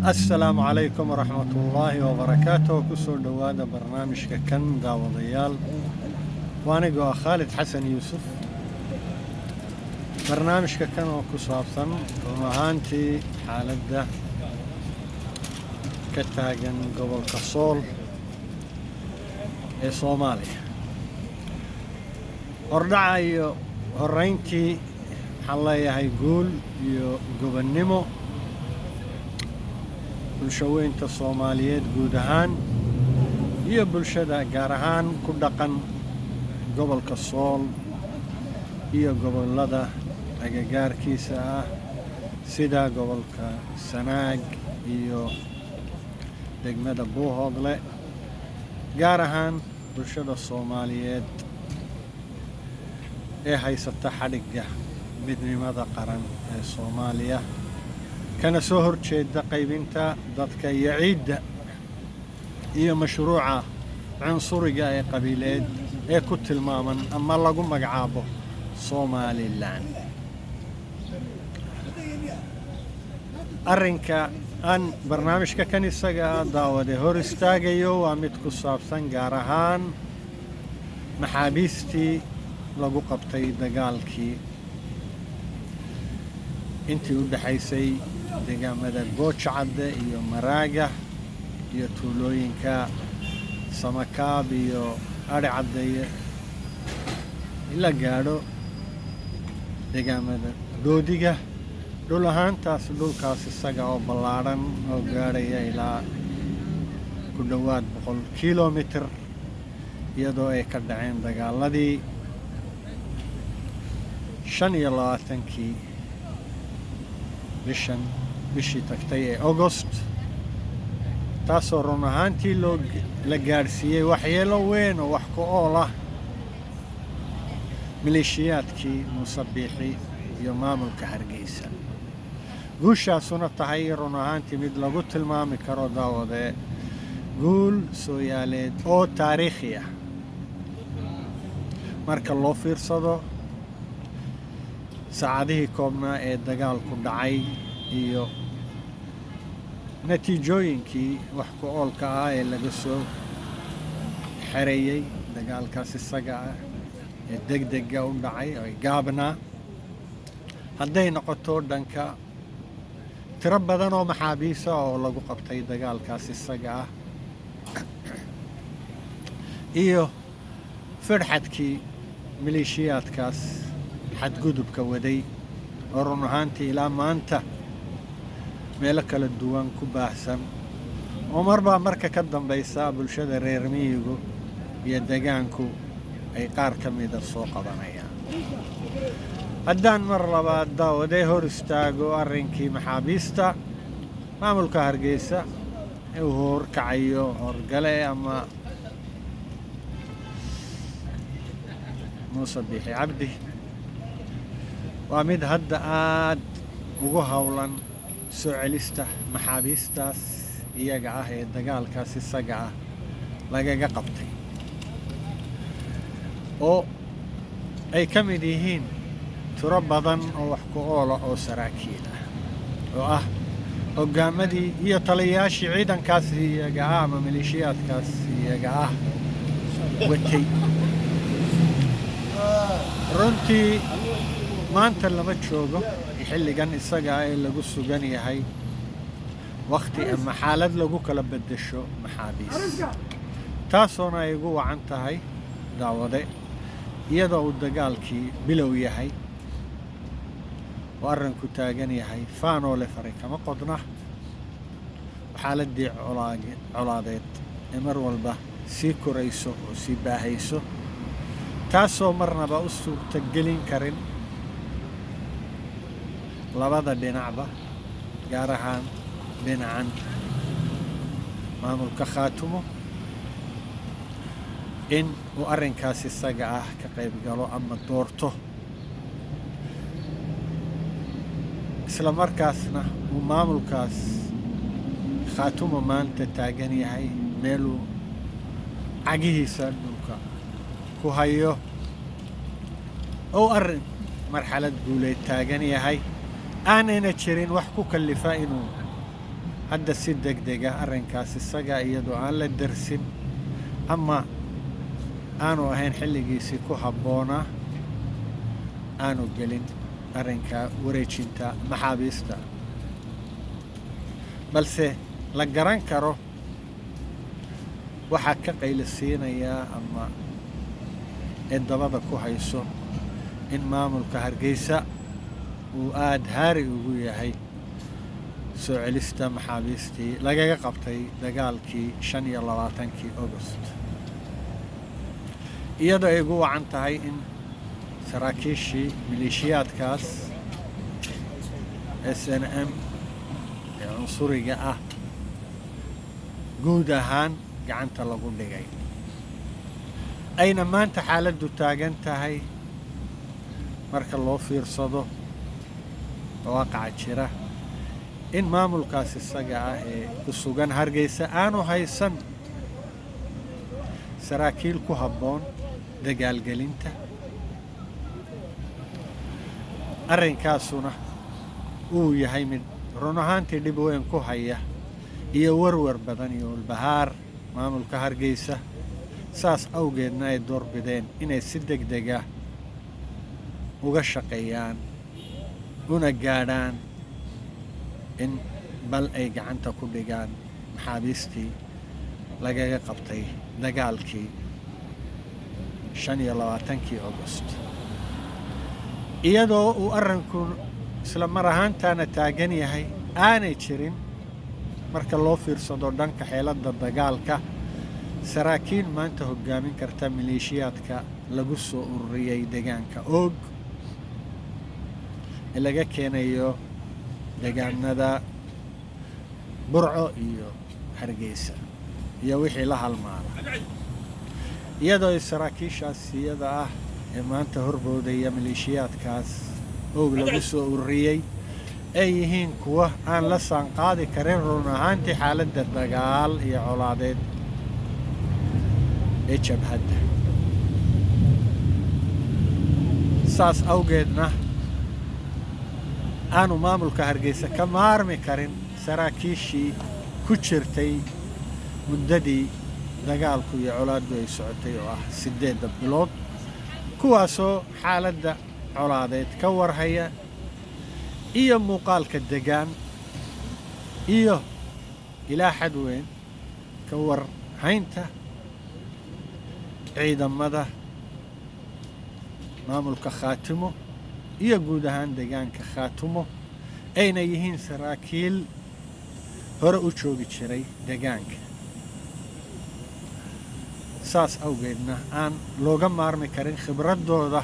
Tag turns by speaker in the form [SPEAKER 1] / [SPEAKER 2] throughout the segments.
[SPEAKER 1] السلام عليكم ورحمة الله وبركاته. كسر دوادة برنامج كن داوضيال وانيقو خالد حسن يوسف. برنامج كن وكسابسن ومهانتي حالده كتاقن قبل كصول صومالي أردع أيو هرينتي حالي هيقول يو قبل نمو bulshooyinka Soomaaliyeed guud ahaan iyo bulshada gaar ahaan ku dhaqan gobolka Sool iyo gobolada agagaarkiisa ah sida gobolka Sanaag iyo degmada Buuhoodle gaar ahaan bulshada Soomaaliyeed ee haysata xadhigga midnimada qaran ee Soomaaliya كان سهر شيد قيبنتا ضدك يعيد إيه مشروع عنصري جاي قبيلات إيه كنت المامن أما الله قم مقعابه صومالي اللان أرنكا أن برنامج كان يسقى داودي هورستاجيو وامتكو صابسان جارهان محابيستي لقو قبطي دقالكي انتي ودحيسي deegaamada Goojcadde iyo Maraaga iyo tuulooyinka Samakaab iyo Aricadde ila gaadho deegaamada Doodiga dhul ahaantaas dhulkaas isaga oo ballaaran oo gaadhaya ilaa ku dhawaad 100 kiiloomitir iyadoo ay ka dhaceen dagaaladii 25 bishii tagtay ee August taasoo run ahaantii la gaarsiiyey waxyeelo weyn oo wax ku ool ah maleeshiyaadkii Muuse Biixi iyo maamulka Hargeysa guushaasuna tahay run ahaantii mid lagu tilmaami karo daawade guul Soomaaliyeed oo taariikhi ah marka loo fiirsado saacadihii koobnaa ee dagaalku dhacay iyo natiijooyinkii wax ku oolka ah ee laga soo xareeyay dagaalkaas isaga ah ee degdega u dhacay oo gaabnaa hadday noqoto dhanka tiro badan oo maxaabiisa oo lagu qabtay dagaalkaas isaga ah iyo firxadkii maleeshiyaadkaas xadgudubka waday oo run ahaantii ilaa maanta meelo kala duwan ku baahsan oo marka ka dambaysa bulshada reer miyigu iyo deegaanku ay qaar ka mid ah soo qabanayaan haddaan mar labaad daawade hor istaago arrinkii maxaabiista maamulka Hargeysa ee uu horkacayo horgale ama Muuse Biixi Cabdi waa mid hadda aad ugu hawlan soo celista maxaabiistaas iyaga ah ee dagaalkaas isaga ah lagaga qabtay oo ay ka mid yihiin tiro badan oo wax ku ool oo saraakiil ah oo ah hogaamadii iyo taliyayaashii ciidankaas iyaga ah ama maleeshiyaadkaas iyaga ah watay runtii maanta lama joogo xilligan isaga ay lagu sugan yahay waqti ama xaalad lagu kala bedesho maxaabiis taasoo ay ugu wacan tahay daawade iyadoo uu dagaalkii bilow yahay oo arrinku taagan yahay faanoo le fari kama qodna xaaladii colaadeed ee mar walba sii korayso oo sii baahayso taasoo marnaba u suurtagelin karin labada dhinacba gaar ahaan dhinacan maamulka Khaatumo in uu arrinkaas isaga ah ka qayb galo ama doorto isla markaasna uu maamulkaas Khaatumo maanta taagan yahay meeluu cagihiisa dhulka ku hayo oo arrin marxalad guuleed taagan yahay aanayna jirin wax ku kalifa inuu hadda si degdega arrinkaas isaga iyadoo aan la darsin ama aanu ahayn xilligiisii ku habboonaa aanu gelin arrinka wareejinta maxaabiista balse la garan karo waxaa ka qaylisiinayaa ama ee dabada ku hayso in maamulka Hargeysa uu aad haari ugu yahay soo celista maxaabiistii lagaga qabtay dagaalkii 25 August iyadoo ay ugu wacan tahay in saraakiishii maleeshiyaadkaas SNM ee cunsuriga ah guud ahaan gacanta lagu dhigay ayna maanta xaaladdu taagan tahay marka loo fiirsado waaqaca jira in maamulkaas isaga ah ee ku sugan Hargeysa aanu haysan saraakiil ku habboon dagaalgelinta arrinkaasuna uu yahay mid run ahaantii dhib weyn ku haya iyo warwar badan iyo walbahaar maamulka Hargeysa saas awgeedna ay doorbideen inay si degdeg ah uga shaqeeyaan una gaadhaan in bal ay gacanta ku dhigaan maxaabiistii lagaga qabtay dagaalkii 25 August iyadoo uu arrinku isla mar ahaantaana taagan yahay aanay jirin marka loo fiirsado dhanka xeeladda dagaalka saraakiil maanta hoggaamin karta maleeshiyaadka lagu soo ururiyay deegaanka Og ee laga keenayo deegaanada Burco iyo Hargeysa iyo wixii la halmaala iyadoo saraakiishaas iyada ah ee maanta horboodaya maleeshiyaadkaas Og lagu soo ururiyay ay yihiin kuwa aan la saanqaadi karin run ahaantii xaaladda dagaal iyo colaadeed ee jabhadda saas awgeedna aanu maamulka Hargeysa ka maarmi karin saraakiishii ku jirtay muddadii dagaalku iyo colaaddu ay socotay oo ah 8 bilood kuwaasoo xaaladda colaadeed ka warhaya iyo muuqaalka degaan iyo ilaa xad weyn ka warhaynta ciidamada maamulka Khaatimo iyo guud ahaan deegaanka Khaatimo ayna yihiin saraakiil hore u joogi jiray deegaanka saas awgeedna aan looga maarmi karin khibradooda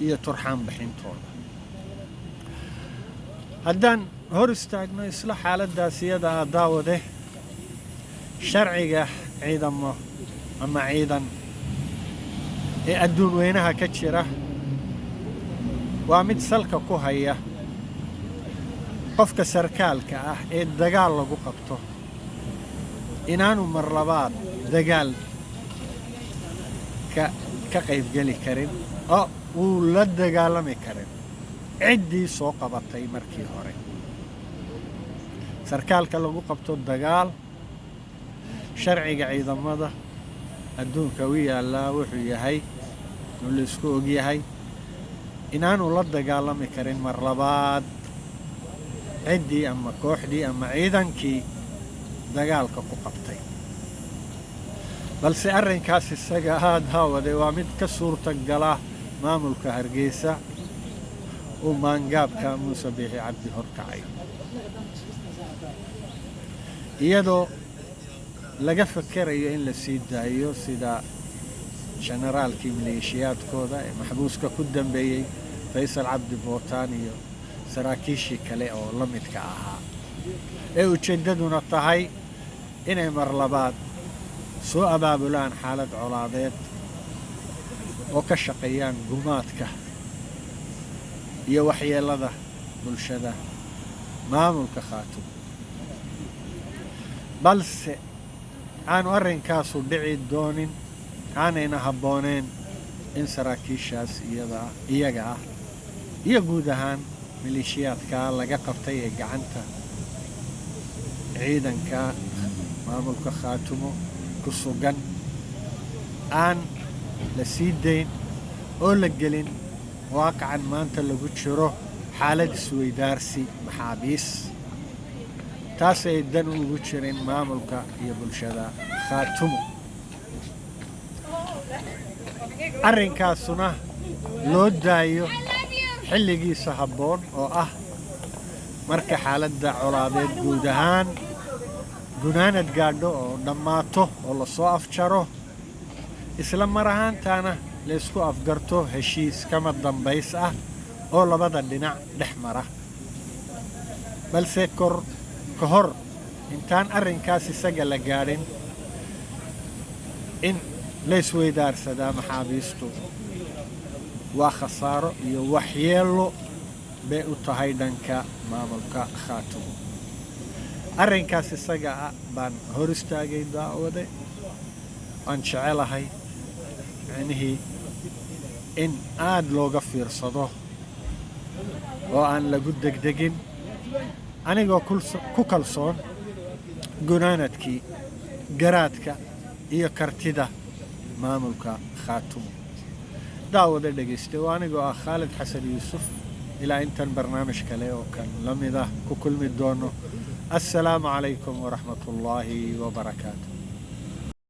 [SPEAKER 1] iyo turxaan bixintooda haddaan hor istaagno isla xaaladdaas iyada ah daawade sharciga ciidamo ama ciidan ee adduun weynaha ka jira waa mid salka ku haya qofka sarkaalka ah ee dagaal lagu qabto inaanu mar labaad dagaal ka qaybgeli karin oo uu la dagaalami karin ciddii soo qabatay markii hore sarkaalka lagu qabto dagaal sharciga ciidamada adduunka u yaallaa wuxuu yahay oo la isku og yahay inaanu la dagaalami karin mar labaad ciddii ama kooxdii ama ciidankii dagaalka ku qabtay balse arrinkaas isaga ah daawade waa mid ka suurtagala maamulka Hargeysa uu maangaabka Muuse Biixi Cabdi horkacay iyadoo laga fakarayo in la sii daayo sida generaalkii maleeshiyaadkooda ee maxbuuska ku dambeeyay Faysal Cabdi Bootaan iyo saraakiishii kale oo la midka ahaa ee ujeedaduna tahay inay mar labaad soo abaabulaan xaalad colaadeed oo ka shaqeeyaan gumaadka iyo waxyeelada bulshada maamulka Khaatimo balse aanu arrinkaasu dhici doonin aanayna habbooneen in saraakiishaas iyaga ah iyo guud ahaan maleeshiyaadka laga qabtay ee gacanta ciidanka maamulka khaatumo ku sugan aan la sii dayn oo la gelin waaqacan maanta lagu jiro xaalad isweydaarsi maxaabiis taasay dan ugu jirin maamulka iyo bulshada khaatumo arrinkaasuna loo daayo xilligiisa habboon oo ah marka xaaladda colaadeed guud ahaan gunaanad gaadho oo dhammaato oo la soo afjaro isla mar ahaantaana la isku afgarto heshiis kama dambays ah oo labada dhinac dhex mara balse ka hor intaan arrinkaas isaga la gaadhin in la isweydaarsadaa maxaabiistu waa khasaaro iyo waxyeello bay u tahay dhanka maamulka khaatumo arrinkaas isaga ah baan hor istaagay daawade waan jecelahay macnihii in aad looga fiirsado oo aan lagu degdegin anigoo ku kalsoon gunaanadkii garaadka iyo kartida maamulka khaatumo daawada dhegaysta waa anigoo ah Khaalid Xasan Yuusuf ilaa intan barnaamij kale oo kan la mid ah ku kulmi doono assalaamu calaykum waraxmatullaahi wabarakaatu